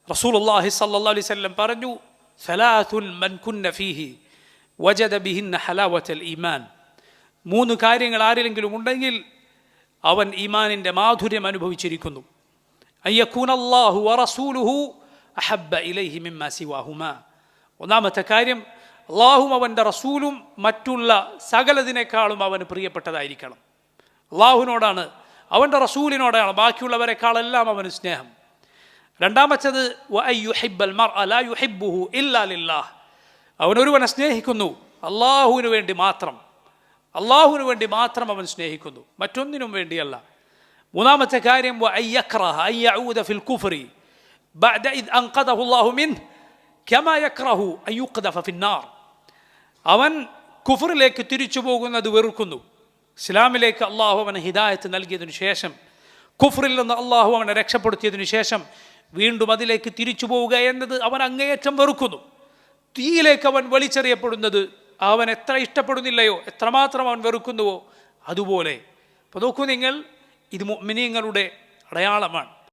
റസൂലുള്ളാഹി സ്വല്ലല്ലാഹു അലൈഹി വസല്ലം പറഞ്ഞു, സലാസുൻ മൻ കുന്ന ഫീഹി വജദ ബിഹിന്ന ഹലാവത്തൽ ഈമാൻ. 3 കാര്യങ്ങൾ ആരിലെങ്കിലും ഉണ്ടെങ്കിൽ അവൻ ഈമാനിൻ്റെ മാധുര്യം അനുഭവിച്ചിരിക്കുന്നു. അയ്യകൂനല്ലാഹു വറസൂലുഹു അഹബ്ബ ഇലൈഹി മിമ്മാ സിവാഹുമാ. ഒന്നാമത്തെ കാര്യം, അള്ളാഹും അവൻ്റെ റസൂലും മറ്റുള്ള സകലതിനേക്കാളും അവന് പ്രിയപ്പെട്ടതായിരിക്കണം. അള്ളാഹുവിനോടാണ്, അവൻ്റെ റസൂലിനോടാണ് ബാക്കിയുള്ളവരെക്കാളെല്ലാം അവന് സ്നേഹം. രണ്ടാമത്തേത്, വഅയ്യുഹിബ്ബൽ മർഅ ലാ യുഹിബ്ബുഹു ഇല്ലാ ലില്ലാഹ്. അവനൊരുവനെ സ്നേഹിക്കുന്നു അള്ളാഹുവിന് വേണ്ടി മാത്രം, അള്ളാഹുവിന് വേണ്ടി മാത്രം അവൻ സ്നേഹിക്കുന്നു, മറ്റൊന്നിനും വേണ്ടിയല്ല. മൂന്നാമത്തെ കാര്യം, വഅയ്യക്റഹ അൻ യഊദ ഫിൽ കുഫ്രി ബഅദ ഇദ് അൻഖദഹു അല്ലാഹു മിൻഹു കമാ യക്റഹു അൻ യുഖ്ദഫ ഫിന്നാർ. അവൻ കുഫറിലേക്ക് തിരിച്ചു പോകുന്നത് വെറുക്കുന്നു. ഇസ്ലാമിലേക്ക് അള്ളാഹു അവന് ഹിദായത്ത് നൽകിയതിനു ശേഷം, കുഫറിൽ നിന്ന് അള്ളാഹു അവനെ രക്ഷപ്പെടുത്തിയതിനു ശേഷം വീണ്ടും അതിലേക്ക് തിരിച്ചു പോവുക എന്നത് അവൻ അങ്ങേയറ്റം വെറുക്കുന്നു. തീയിലേക്ക് അവൻ വലിച്ചെറിയപ്പെടുന്നത് അവൻ എത്ര ഇഷ്ടപ്പെടുന്നില്ലയോ, എത്രമാത്രം അവൻ വെറുക്കുന്നുവോ അതുപോലെ. അപ്പോൾ നോക്കൂ നിങ്ങൾ, ഇത് മുഅ്മിനീങ്ങളുടെ അടയാളമാണ്.